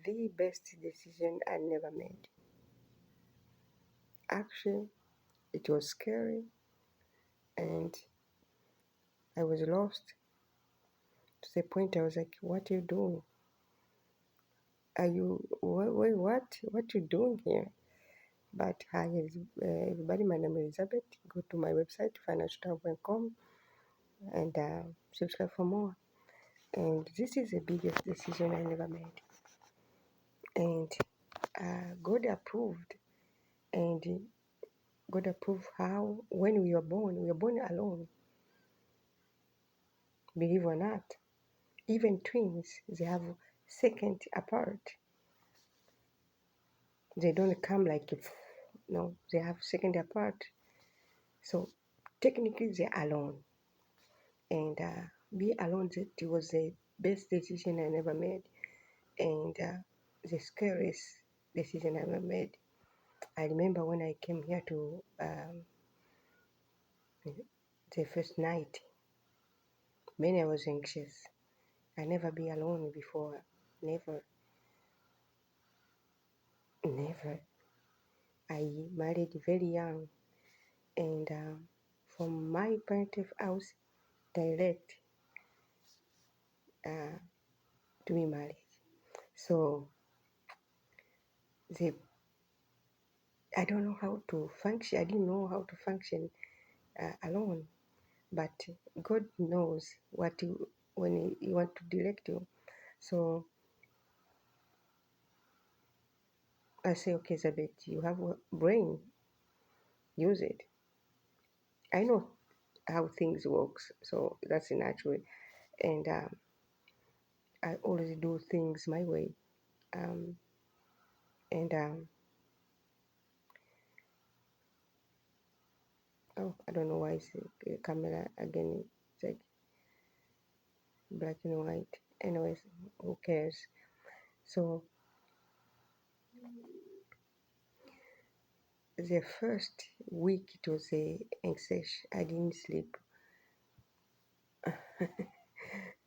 the best decision I never made. Actually, it was scary and I was lost to the point I was like, what are you doing? Are you, what you doing here? But hi, everybody, my name is Elizabeth. Go to my website, financialtalk.com, and subscribe for more. And this is the biggest decision I never made. And God approved. And God approved how, when we were born alone. Believe it or not, even twins, they have second apart. They don't come like, no, they have second apart. So technically, they're alone. And be alone, it was the best decision I never made. And the scariest decision I ever made. I remember when I came here to the first night, when I was anxious. I never be alone before. Never. Never. I married very young, and from my parents' house direct to be married. So the I don't know how to function. I didn't know how to function alone, but God knows what you when He want to direct you. So I say, okay, Zabet, you have a brain, use it. I know how things works, so that's natural, and I always do things my way. Um, and oh, I don't know why it's camera again. It's like black and white. Anyways, who cares? So the first week it was a anxious. I didn't sleep.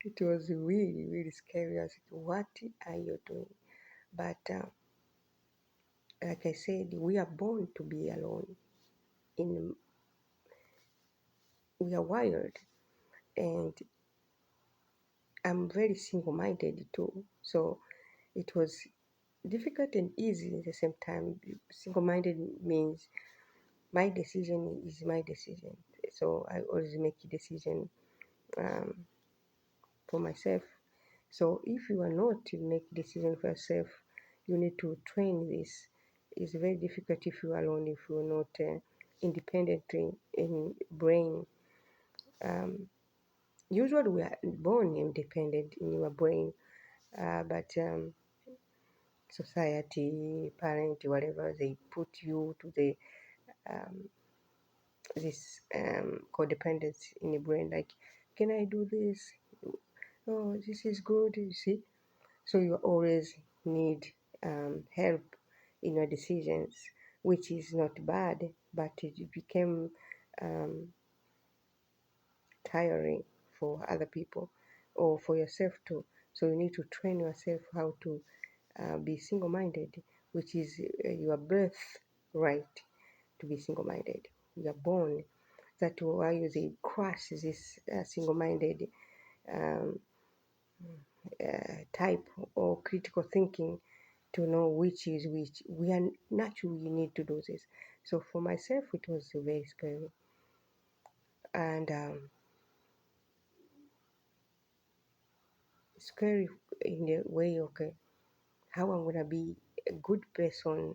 It was really, really scary. I was like, what are you doing? But like I said, we are born to be alone. In We are wired, and I'm very single-minded too. So it was difficult and easy at the same time. Single-minded means my decision is my decision. So I always make a decision um, for myself. So if you are not to make decision for yourself, you need to train this. It's very difficult if you are alone, if you are not independently in brain. Usually we are born independent in your brain, but society, parent, whatever, they put you to the um, this codependence in the brain. Like, can I do this? Oh, this is good. You see, so you always need help in your decisions, which is not bad, but it became um, tiring for other people or for yourself too. So you need to train yourself how to be single-minded, which is your birthright to be single-minded. You are born. That's why they crush this single-minded um, type or critical thinking to know which is which. We are naturally need to do this. So for myself, it was very scary, and scary in the way, okay, how I'm gonna be a good person.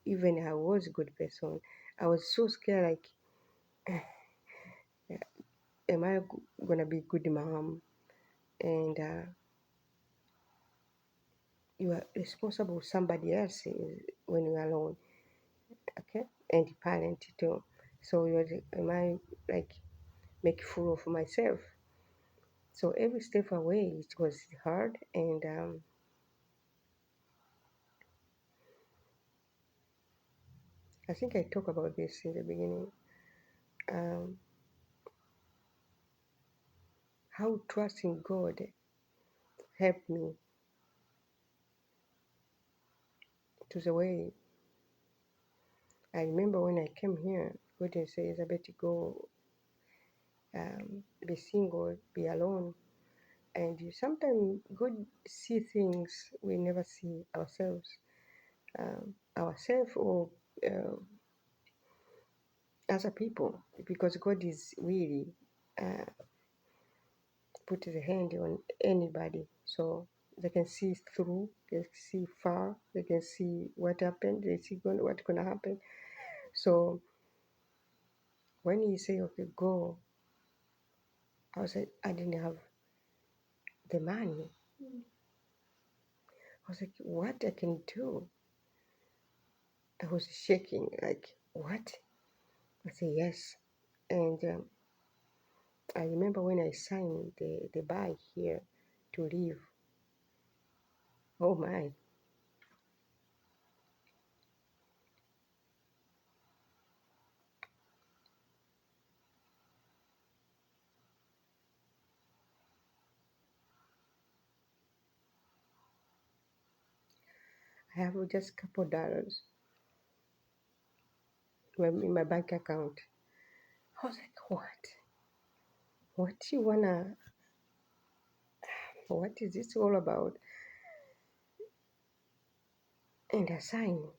Even I was a good person, I was so scared. Like, am I gonna be a good mom? And you are responsible for somebody else when you're alone, okay? And the parent too. So am I like make fool of myself? So every step away, it was hard, and I think I talked about this in the beginning. Um, how trusting God helped me to the way. I remember when I came here, God didn't say, Elizabeth, go be single, be alone. And sometimes God see things we never see ourselves, ourselves or uh, other people, because God is really uh, put his hand on anybody. So they can see through, they can see far, they can see what happened, they see what's gonna happen. So when he say, okay, go, I was like, I didn't have the money. I was like, what I can do? I was shaking, like, what? I said, yes. And I remember when I signed the buy here to leave. Oh my, I have just a couple dollars in my bank account. I was like, what? What you wanna, what is this all about? And I signed.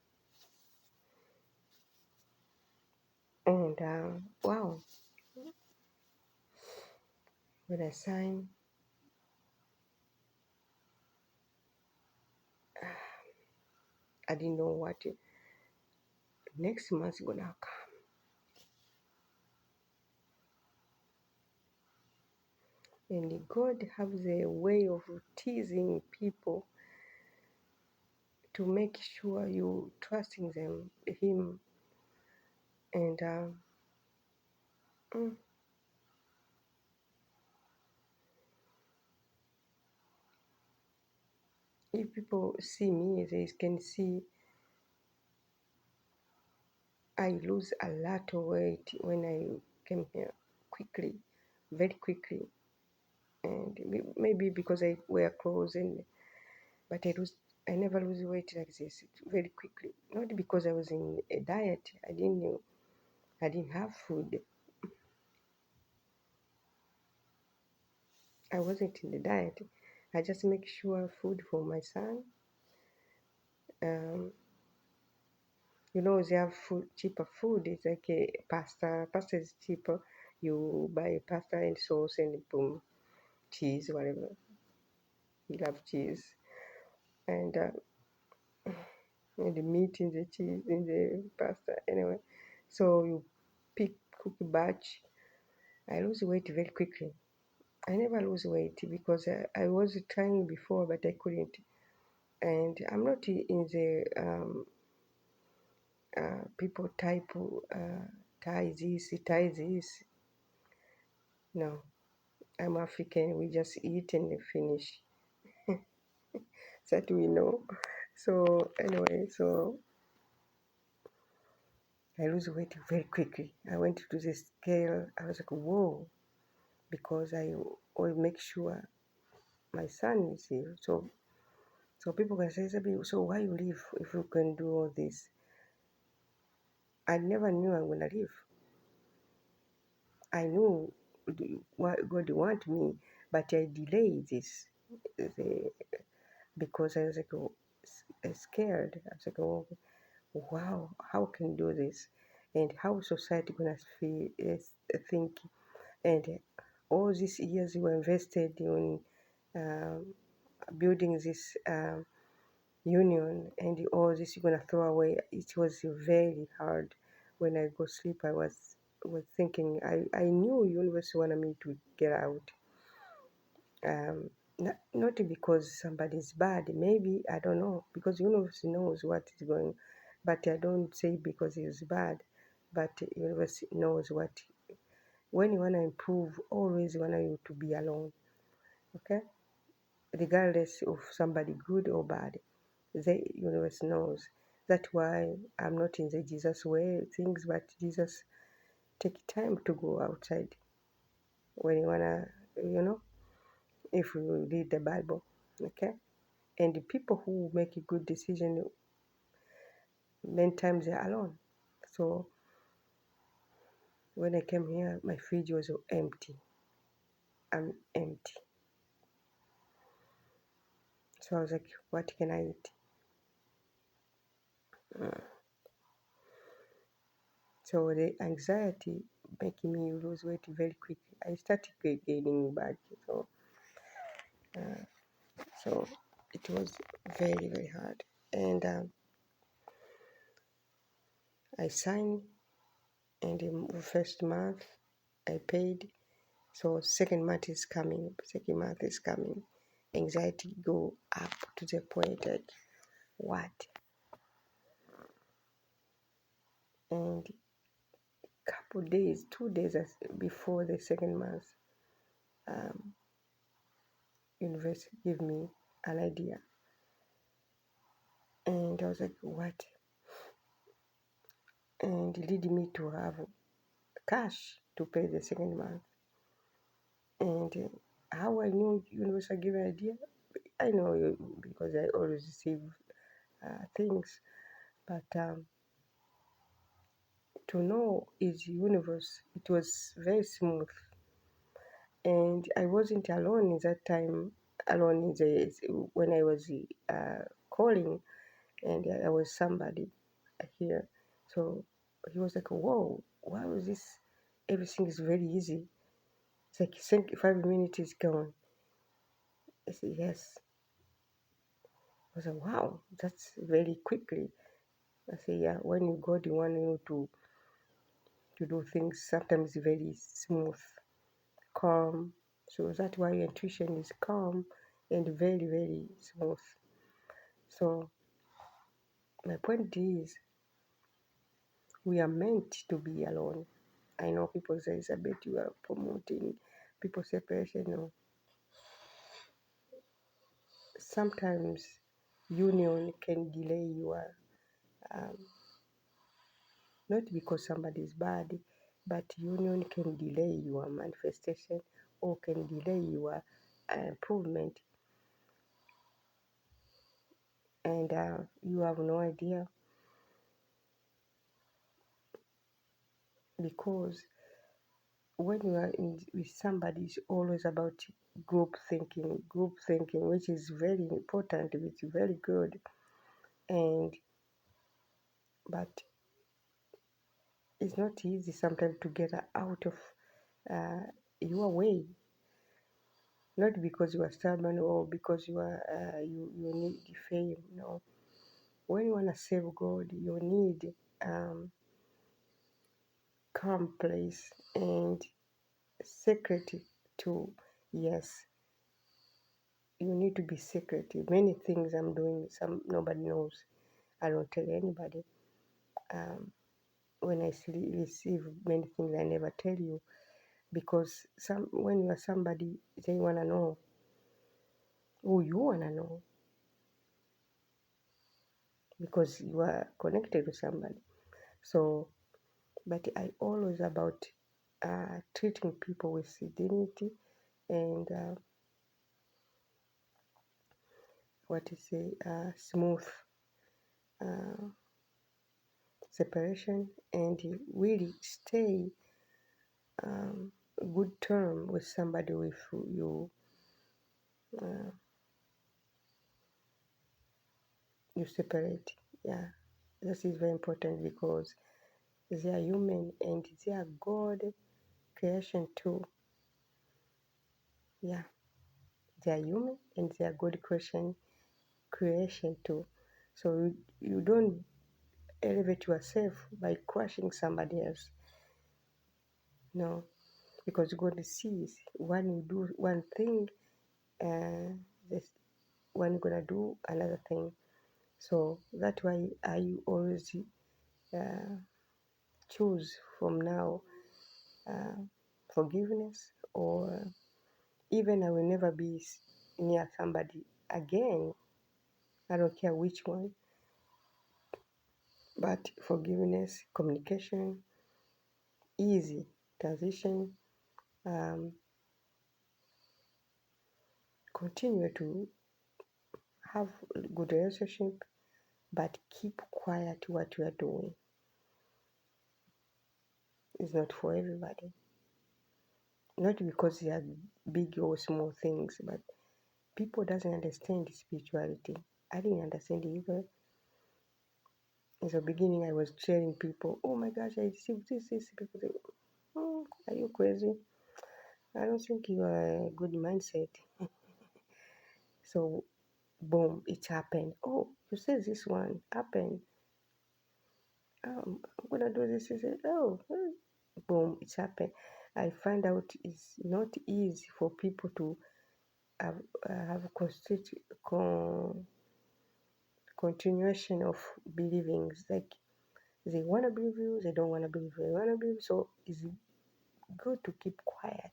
And wow, when I signed, I didn't know what next month's gonna come. And God has a way of teasing people to make sure you trusting Him. And mm, if people see me, they can see I lose a lot of weight when I came here quickly, very quickly. And maybe because I wear clothes, and but I never lose weight like this very quickly. Not because I was in a diet. I didn't have food. I wasn't in the diet. I just make sure food for my son. Um, they have food, cheaper food. It's like a pasta. Pasta is cheaper. You buy pasta and sauce and boom, cheese, whatever. You love cheese. And and the meat in the cheese in the pasta. Anyway, so you cook a batch. I lose weight very quickly. I never lose weight because I was trying before, but I couldn't. And I'm not in the people type tie this, tie this. No, I'm African. We just eat and finish. That we know. So anyway, so I lose weight very quickly. I went to the scale. I was like, whoa, because I always make sure my son is here. So people can say, so why you leave if you can do all this? I never knew I'm gonna leave. I knew what God want me, but I delayed this because I was like, scared. I was like, oh, wow, how can you do this? And how society gonna feel, think? And all these years you invested in um, building this union, and all this you're gonna throw away. It was very hard. When I go sleep, I was thinking. I knew universe wanted me to get out. Not because somebody's bad. Maybe I don't know, because universe knows what is going. But I don't say because he's bad. But universe knows what. When you wanna improve, always want you to be alone. Okay, regardless of somebody good or bad. The universe knows. That's why I'm not in the Jesus way things, but Jesus take time to go outside when you wanna, if you read the Bible, okay? And the people who make a good decision, many times alone. So when I came here, my fridge was empty. I'm empty. So I was like, what can I eat? So the anxiety making me lose weight very quickly. I started gaining back. So uh, so it was very, very hard. And I signed, and the first month I paid. So second month is coming. Second month is coming. Anxiety go up to the point like what? And couple days, 2 days before the second month, um, university gave me an idea, and I was like, what? And it led me to have cash to pay the second month. And how I knew university gave an idea, I know because I always receive things, but to know is universe. It was very smooth, and I wasn't alone in that time. Alone in when I was calling, and I was somebody here. So he was like, "Whoa, why was this? Everything is very easy. It's like 5 minutes is gone." I said, "Yes." I was like, "Wow, that's very quickly." I said, "Yeah, when you God want you to do things, sometimes very smooth, calm. So that's why intuition is calm and very, very smooth." So my point is, we are meant to be alone. I know people say, Elizabeth, you are promoting people separation. No. Sometimes union can delay your, um, not because somebody is bad, but union can delay your manifestation or can delay your improvement. And you have no idea, because when you are with somebody, it's always about group thinking, which is very important, which is very good. And but it's not easy sometimes to get out of uh, your way, not because you are stubborn or because you need fame. No, when you want to serve God, you need calm place and secret too. Yes, you need to be secretive. Many things I'm doing, some nobody knows. I don't tell anybody. Um, when I receive many things, I never tell you, because when you are somebody, they wanna know who you wanna know, because you are connected to somebody. So, but I always about treating people with dignity and smooth uh, separation, and really stay a good term with somebody with who uh, you separate. Yeah, this is very important because they are human and they are God creation too. Yeah, they are human and they are God creation too. So you don't elevate yourself by crushing somebody else. No, because God sees when you do one thing, this one gonna do another thing. So that's why I always uh, choose from now uh, forgiveness, or even I will never be near somebody again. I don't care which one, but forgiveness, communication, easy transition, um, continue to have good relationship, but keep quiet what you are doing. It's not for everybody. Not because they are big or small things, but people doesn't understand spirituality. I didn't understand it either. In the beginning, I was telling people, "Oh my gosh, I received this." People say, "Oh, are you crazy? I don't think you are a good mindset." So, boom, it happened. "Oh, you said this one happened. I'm gonna do this." I said, "Oh, boom, it happened." I find out it's not easy for people to have continuation of believing. It's like they want to believe you, they don't want to believe you, they want to believe you. So it's good to keep quiet.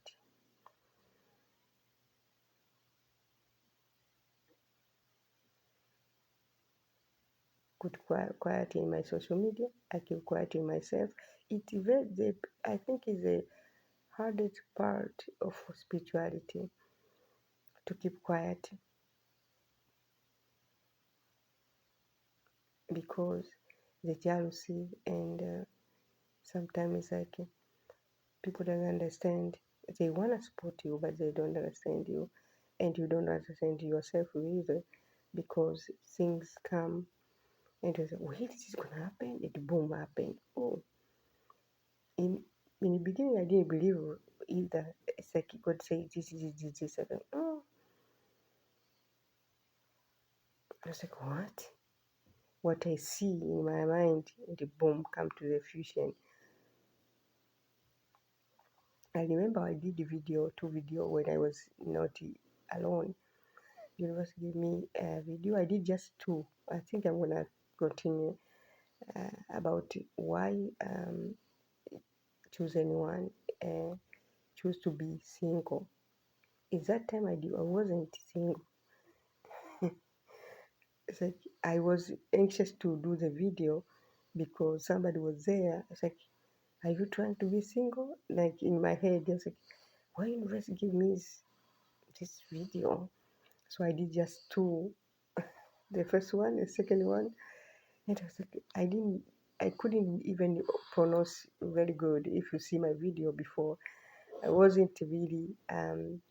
Keep quiet in my social media. I keep quiet in myself. I think is the hardest part of spirituality, to keep quiet, because the jealousy and sometimes like people don't understand. They want to support you, but they don't understand you, and you don't understand yourself either, because things come and you say, "Wait, this is gonna happen." It boom happened. Oh, in in the beginning, I didn't believe either. It's like God say this. I go, oh, I was like, what? What I see in my mind, the boom come to the fusion. I remember I did two video when I was not alone. Universe gave me a video. I did just two. I think I'm gonna continue about why choosing one choose to be single. Is that time I wasn't single. It's like I was anxious to do the video because somebody was there. It's like, are you trying to be single? Like in my head, I was like, why universe give me this video? So I did just two. The first one, the second one, and I was like, I couldn't even pronounce very good. If you see my video before, I wasn't really um,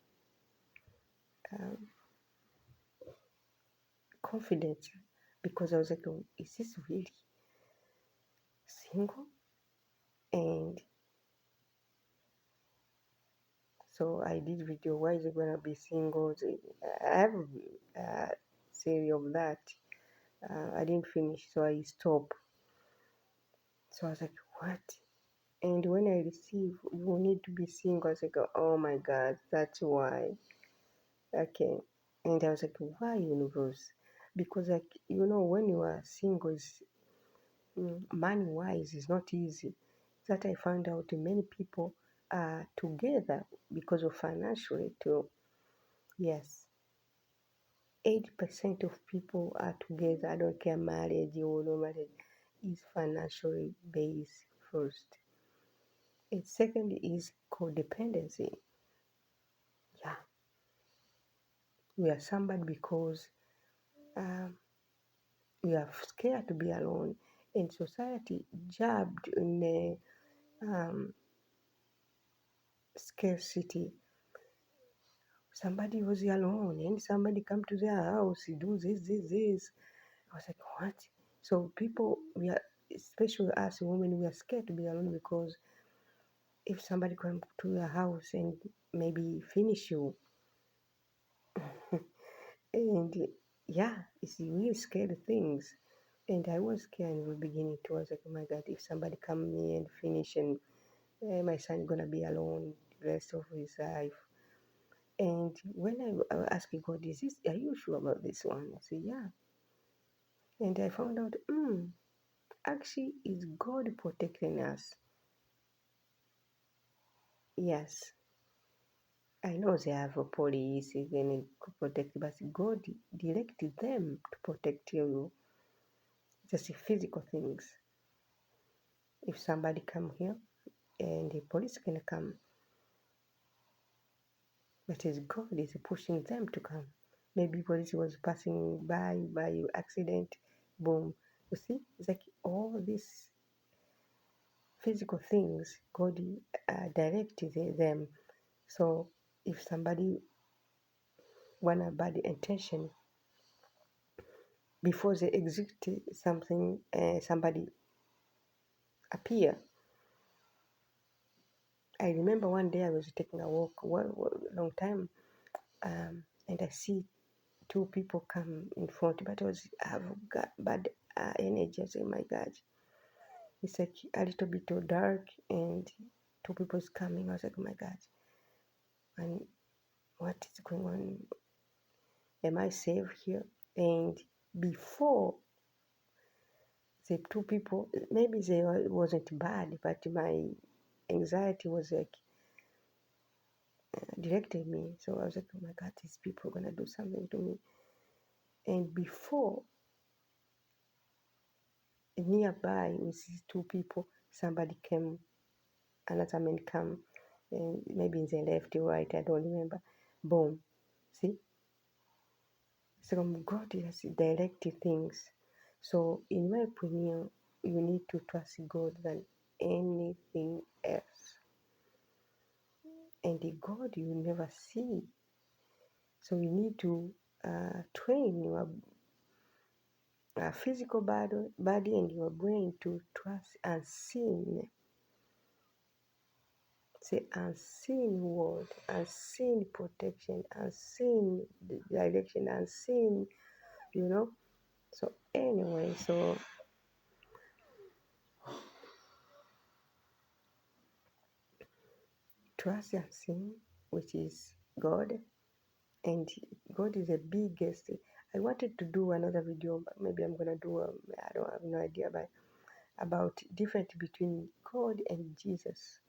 confident, because I was like, oh, is this really single? And so I did video. Why is it gonna be single? I have a series of that. I didn't finish, so I stopped. So I was like, what? And when I receive, you need to be single, I was like, oh my God, that's why. Okay. And I was like, why universe? Because like, when you are single, money wise is not easy. That I found out many people are together because of financially too. Yes. 80% of people are together. I don't care marriage or no marriage, is financially based first. And second is codependency. Yeah, we are somebody because um, we are scared to be alone. And society jabbed in the scarcity. Somebody was alone and somebody come to their house, do this. I was like, what? So people, especially us women, we are scared to be alone, because if somebody come to your house and maybe finish you, and yeah, it's really scary things. And I was scared in the beginning too. I was like, oh my God, if somebody come me and finish, and my son gonna be alone the rest of his life. And when I was asking God, are you sure about this one? I said, yeah. And I found out, actually, it's God protecting us. Yes, I know they have a police and protect, but God directed them to protect you. Just physical things. If somebody come here, and the police can come, but it's God is pushing them to come. Maybe police was passing by accident, boom. You see, it's like all these physical things, God directed them. So if somebody want a bad intention, before they execute something, somebody appear. I remember one day I was taking a walk, long time, and I see two people come in front, but I've got bad energy. I say, my God, it's like a little bit too dark, and two people is coming. I was like, oh my God, and what is going on? Am I safe here? And before the two people, maybe they wasn't bad, but my anxiety was like directed me. So I was like, oh my God, these people are gonna do something to me. And before, nearby with these two people, somebody came, another man come, and maybe in the left or right, I don't remember. Boom. See? So God has directed things. So in my opinion, you need to trust God than anything else. And the God you never see. So you need to train your physical body and your brain to trust unseen. Say unseen word, unseen protection, unseen direction, unseen, you know. So anyway, so trust unseen, which is God, and God is the biggest. I wanted to do another video, but maybe I'm gonna do. I don't have no idea, but about difference between God and Jesus.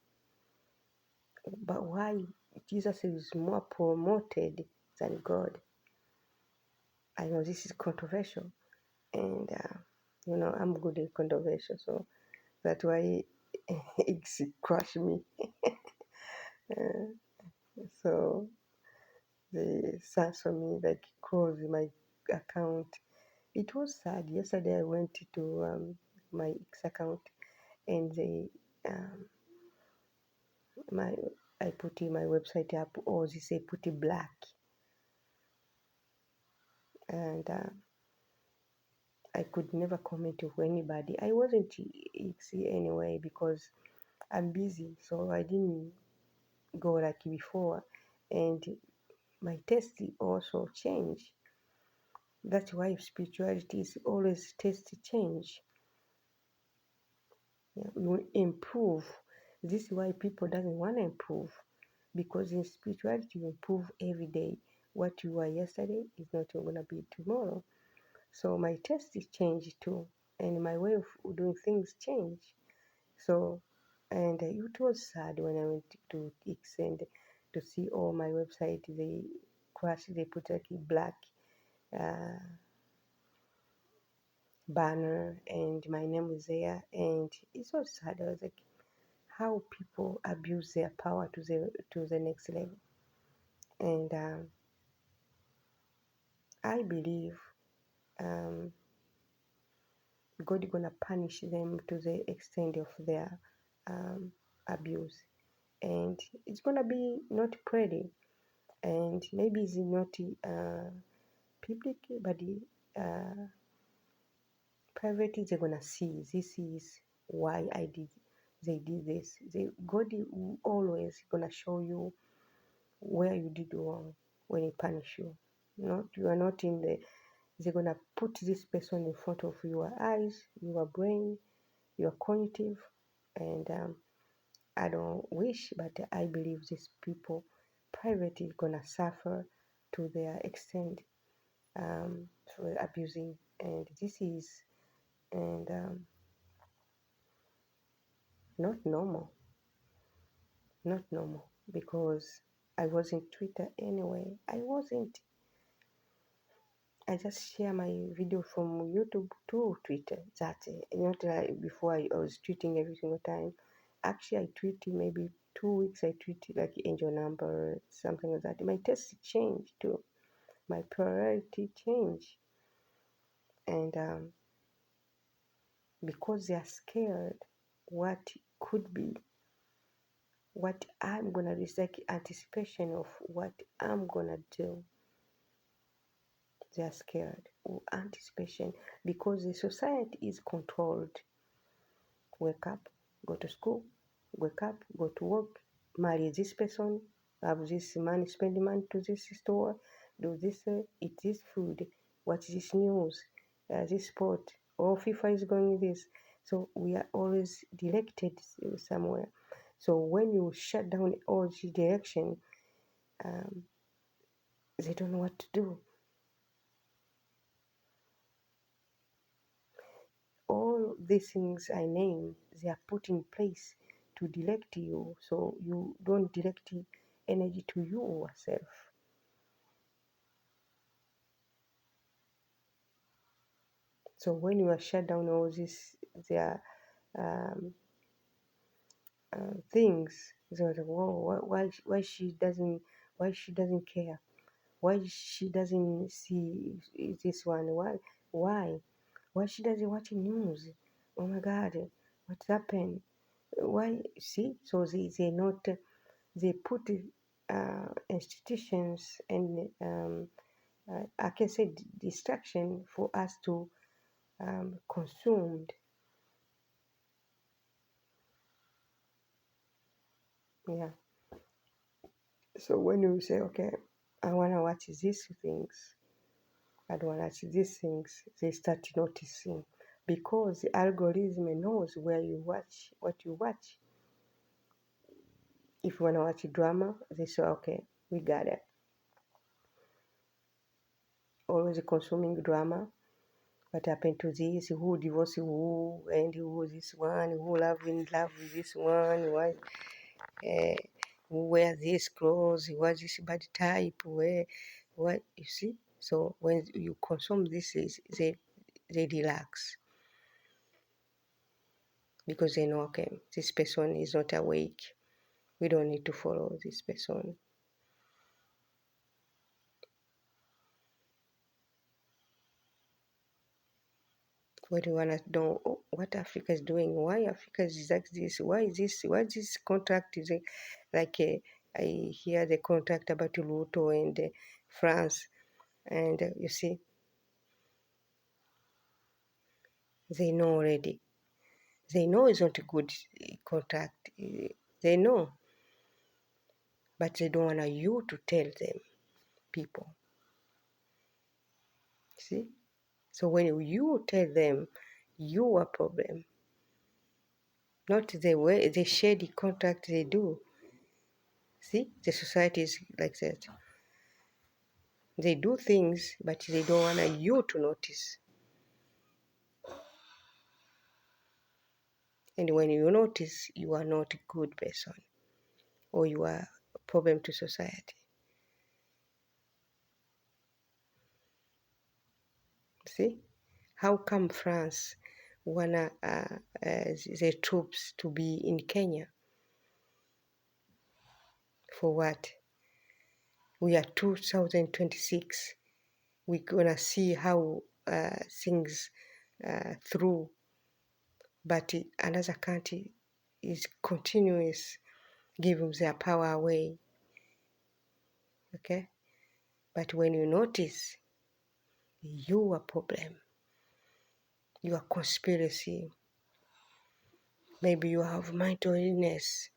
But why Jesus is more promoted than God? I know this is controversial, and I'm good at controversial, so that's why it's crushed me. Uh, so they censor me, like close my account. It was sad. Yesterday I went to my X account, and they my I put in my website up, or they say put it black, and I could never comment to anybody. I wasn't X anyway because I'm busy, so I didn't go like before, and my taste also changed. That's why spirituality is always taste change. Yeah, you improve. This is why people doesn't want to improve, because in spirituality you improve every day. What you were yesterday is not gonna be tomorrow. So my taste is changed too, and my way of doing things changed. So, and it was sad when I went to X and to see all my website, they crash, they put like a black uh, banner and my name was there, and it was sad. I was like, how people abuse their power to the next level. And I believe um, God is gonna punish them to the extent of their abuse, and it's gonna be not pretty, and maybe it's not public, but privately they're gonna see this is why they did this. God will always gonna show you where you did wrong when he punish you. Not you are not in the they're gonna put this person in front of your eyes, your brain, your cognitive, and I don't wish, but I believe these people privately gonna suffer to their extent for abusing, and this is and not normal, not normal, because I wasn't Twitter anyway. I wasn't. I just share my video from YouTube to Twitter. That's it. Not like before I was tweeting every single time. Actually, I tweet maybe 2 weeks. I tweet like angel number, something like that. My taste changed too. My priority changed, and because they are scared what could be, what I'm gonna do. It's like anticipation of what I'm gonna do. They are scared or anticipation because the society is controlled. Wake up, go to school, wake up, go to work, marry this person, have this money, spend money to this store, do this, eat this food, watch this news, this sport, or FIFA is going this. So we are always directed somewhere. So when you shut down all the direction, um, they don't know what to do. All these things I name, they are put in place to direct you, so you don't direct energy to yourself. So when you are shut down all these their um, things, so like, whoa, why she doesn't care, why she doesn't see this one, why why she doesn't watch news, oh my god, what's happened, why, see, so they not, they put institutions and I can say distraction for us to consumed. Yeah. So when you say, okay, I wanna watch these things, I don't wanna watch these things, they start noticing because the algorithm knows where you watch, what you watch. If you wanna watch drama, they say, okay, we got it. Always consuming drama. What happened to this? Who divorced who? And who this one? Who love with this one? Why? Who wear this clothes? Was this bad type? Where? What? You see? So when you consume this, they relax because they know, okay, this person is not awake. We don't need to follow this person. What do you wanna know? Oh, what Africa is doing? Why Africa is like this? Why is this? Why this contract is like? I hear the contract about Ruto and France, and you see, they know already. They know it's not a good contract. They know, but they don't want you to tell them, people. See? So when you tell them your problem, not the way the shady contract they do. See, the society is like that. They do things, but they don't want you to notice. And when you notice, you are not a good person, or you are a problem to society. See, how come France wanna their troops to be in Kenya? For what? We are 2026. We're gonna see how things through, but another country is continuous giving their power away. Okay, but when you notice your problem, your conspiracy, maybe you have mental illness,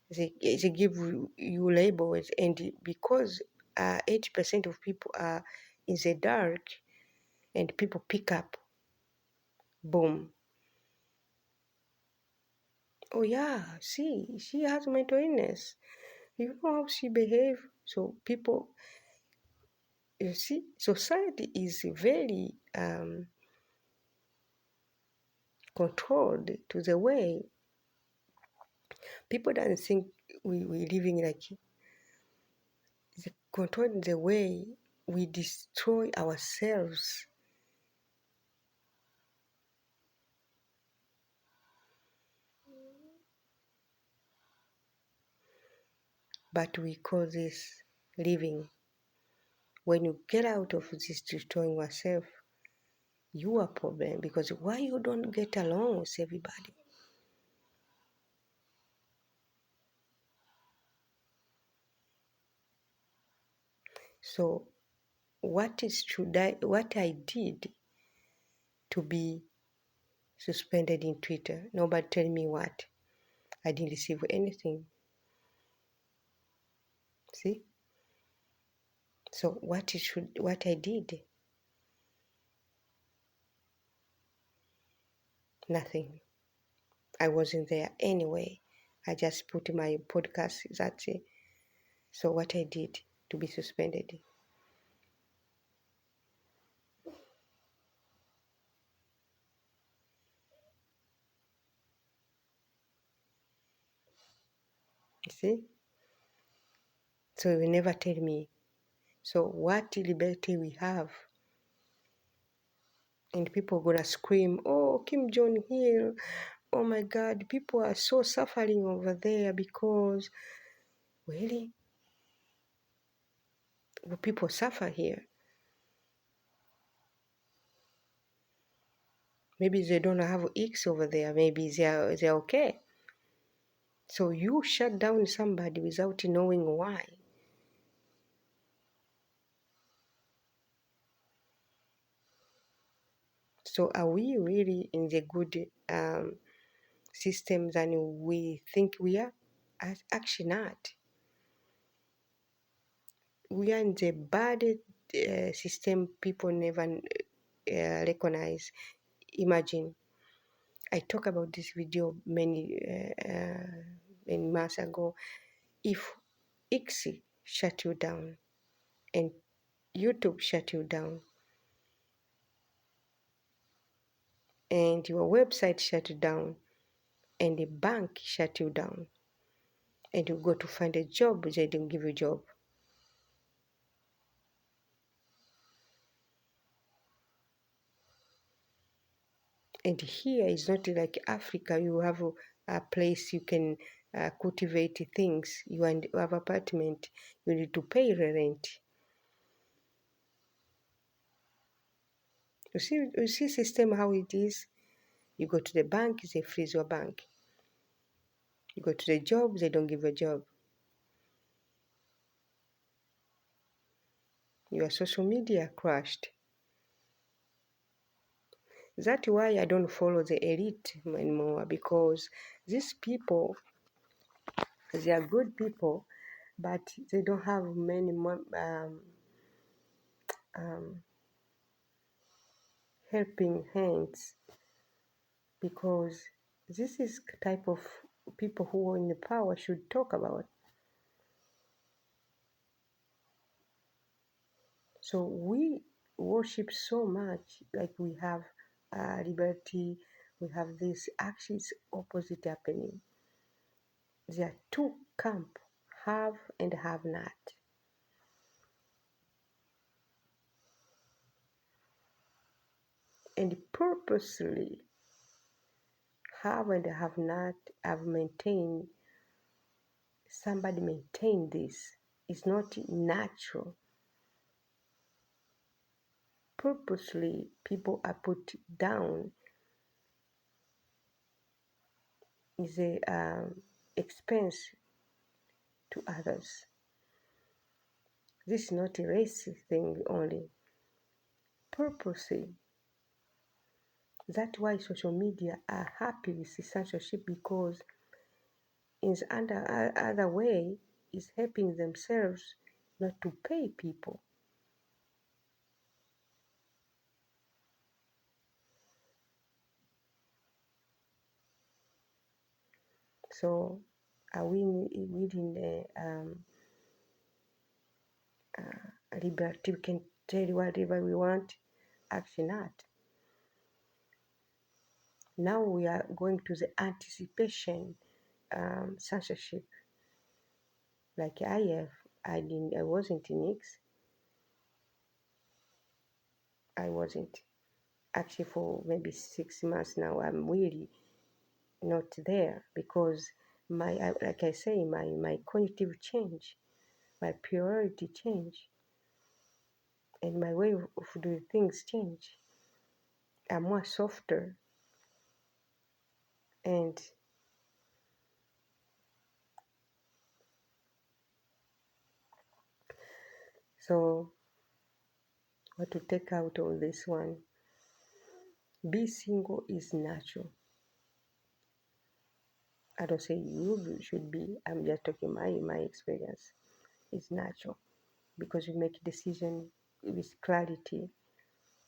they give you labels, and because 80% of people are in the dark, and people pick up, boom. Oh yeah, see, she has mental illness. You know how she behave. So people, you see, society is very controlled to the way people don't think we living like controlled the way we destroy ourselves. But we call this living. When you get out of this destroying yourself, your problem, because why you don't get along with everybody? So what I did to be suspended in Twitter? Nobody tell me what. I didn't receive anything. See? So what I did? Nothing. I wasn't there anyway. I just put my podcast, that's it. So what I did to be suspended? You see? So you never tell me. So what liberty we have? And people gonna scream, oh, Kim Jong Il, oh my God, people are so suffering over there because, really? Will people suffer here? Maybe they don't have X over there. Maybe they're okay. So you shut down somebody without knowing why. So are we really in the good system than we think we are? Actually not. We are in the bad system people never recognize. Imagine, I talked about this video many months ago. If X shut you down and YouTube shut you down and your website shut you down and the bank shut you down and you go to find a job, they don't give you a job. And here is not like Africa. You have a place you can cultivate things. You have apartment. You need to pay rent. You see system how it is. You go to the bank, they freeze your bank. You go to the job, they don't give a job. Your social media crashed. That's why I don't follow the elite anymore, because these people, they are good people, but they don't have many helping hands, because this is type of people who are in the power should talk about. So we worship so much, like we have liberty, we have this. Actually, it's opposite happening. There are two camp, have and have not. And purposely, have and have not have maintained. Somebody maintain this. It's not natural. Purposely, people are put down. Is a expense to others. This is not a racist thing only. Purposely. That's why social media are happy with the censorship, because in the other way is helping themselves not to pay people. So are we within the liberty? We can tell whatever we want? Actually not. Now we are going to the anticipation censorship. Like I wasn't in X. I wasn't. Actually, for maybe 6 months now, I'm really not there, because like I say, my cognitive change, my priority change, and my way of doing things change. are more softer, and so what to take out of this one, be single is natural. I don't say you should be, I'm just talking my experience. It's natural because you make decision with clarity,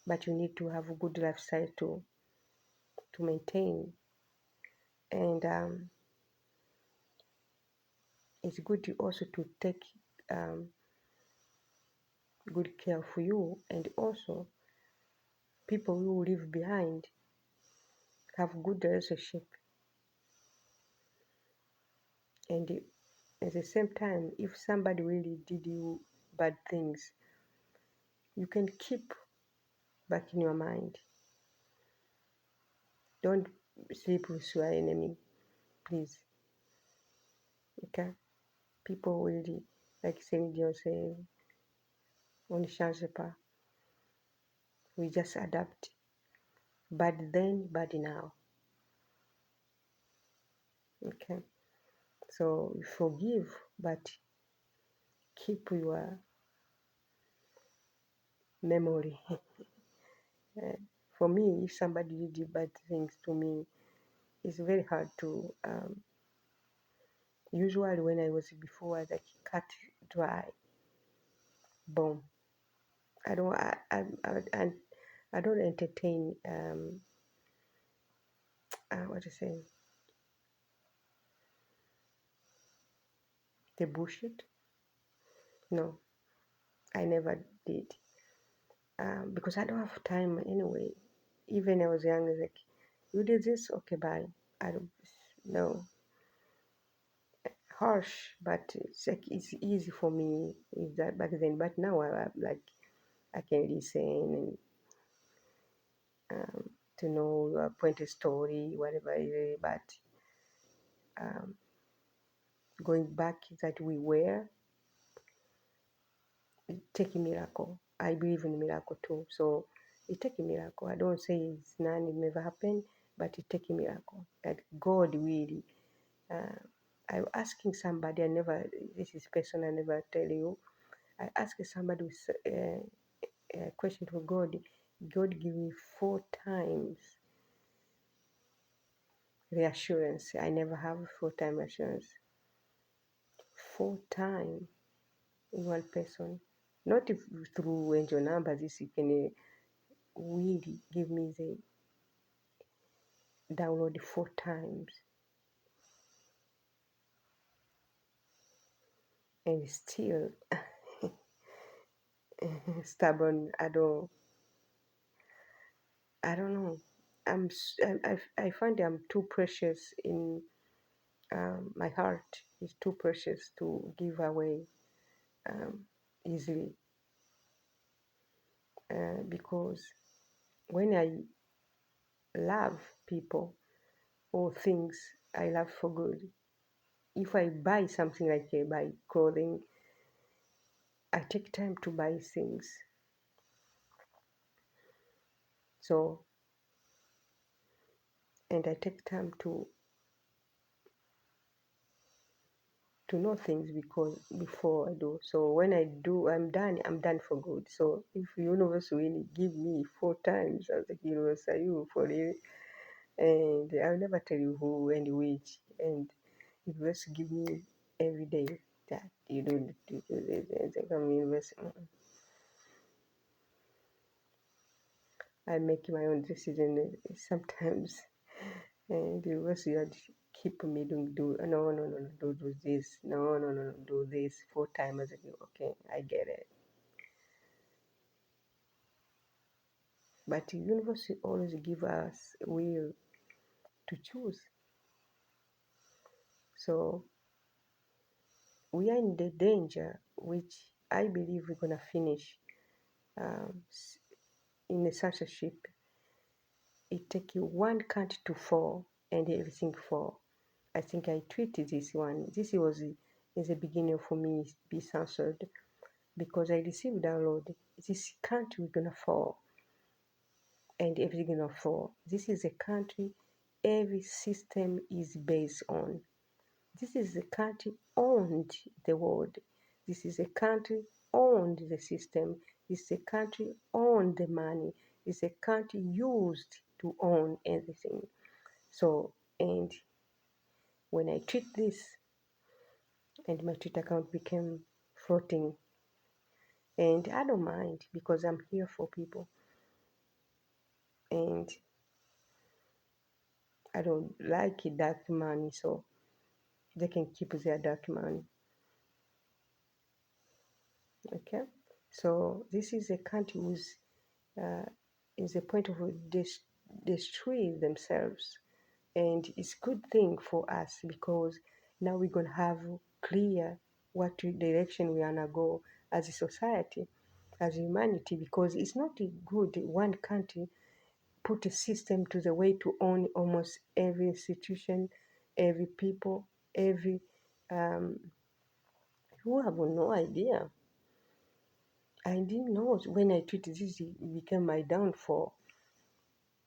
but you need to have a good lifestyle to maintain. And it's good to also to take um, good care for you, and also people you leave behind have good relationship, and at the same time, if somebody really did you bad things, you can keep back in your mind. Don't sleep with your enemy, please. Okay? People really, like Saint John say, on ne change pas. We just adapt. Bad then, bad now. Okay? So forgive, but keep your memory. For me, if somebody did bad things to me, it's very hard to. Usually, when I was before, like cut dry, boom. I don't. I don't entertain. What to say? The bullshit. No, I never did. Because I don't have time anyway. Even I was young, like, you did this, okay, bye. I don't know, harsh, but it's like it's easy for me with that back then. But now I like I can listen and to know your pointed story, whatever it is. But um, going back that we were, it take a miracle. I believe in miracle too. So it take a miracle. I don't say it's none, it never happened, but it take a miracle. That God really. I'm asking somebody. I never. This is personal. I never tell you. I asked somebody with a question for God. God give me 4 times reassurance. I never have 4 time assurance. 4 times in one person. Not if, through angel numbers. This you can really give me the download 4 times, and still stubborn. I don't know. I find I'm too precious in my heart is too precious to give away um, easily, because when I love people or things, I love for good. If I buy something like I buy clothing, I take time to buy things. So, and I take time to know things because before I do. So when I do, I'm done for good. So if universe really give me 4 times, I was like, universe, are you for real? And I'll never tell you who and which. And universe give me every day that you don't do this. And I come universe, I make my own decision sometimes. And the universe you had keep me doing no, do this. No, do this 4 times. I was like, okay, I get it. But the universe always give us will to choose. So we are in the danger, which I believe we're gonna finish um, in a censorship. It takes one country to fall and everything fall. I think I tweeted this one. This was in the beginning for me be censored because I received download. This country we're gonna fall. and everything gonna fall. This is a country every system is based on. This is a country owned the world. This is a country owned the system. This is a country owned the money. It's a country used to own everything. So, and when I tweet this, and my Twitter account became floating, and I don't mind because I'm here for people, and I don't like dark money, so they can keep their dark money. Okay, so this is a country who's is a point of destroy themselves, and it's good thing for us because now we're gonna have clear what direction we wanna go as a society, as humanity, because it's not good one country put a system to the way to own almost every institution, every people, every um, who have no idea. I didn't know when I tweeted this, it became my downfall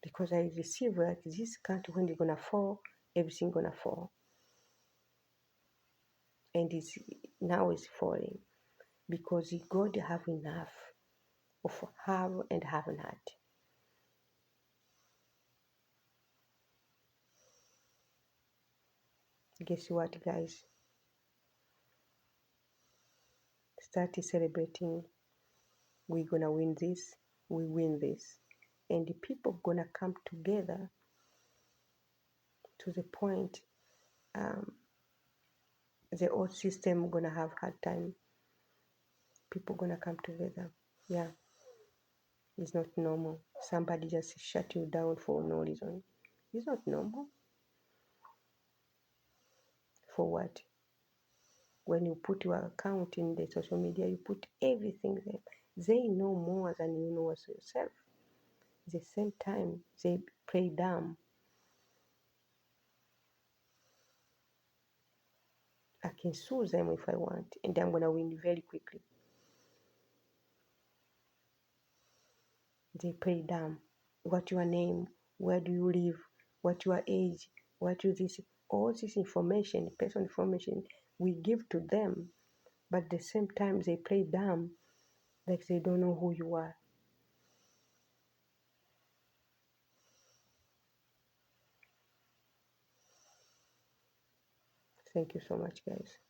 because I received like this country when they're gonna fall, everything gonna fall, and it's now it's falling because God have enough of have and have not. Guess what, guys? Start celebrating. We're gonna win this. We win this, and the people gonna come together to the point. Um, the old system gonna have hard time. People gonna come together. Yeah, it's not normal. Somebody just shut you down for no reason. It's not normal. For what? When you put your account in the social media, you put everything there. They know more than you know yourself. At the same time, they play dumb. I can sue them if I want, and I'm gonna win very quickly. They play dumb. What your name? Where do you live? What your age? What you this? All this information, personal information, we give to them, but at the same time they play dumb, like they don't know who you are. Thank you so much, guys.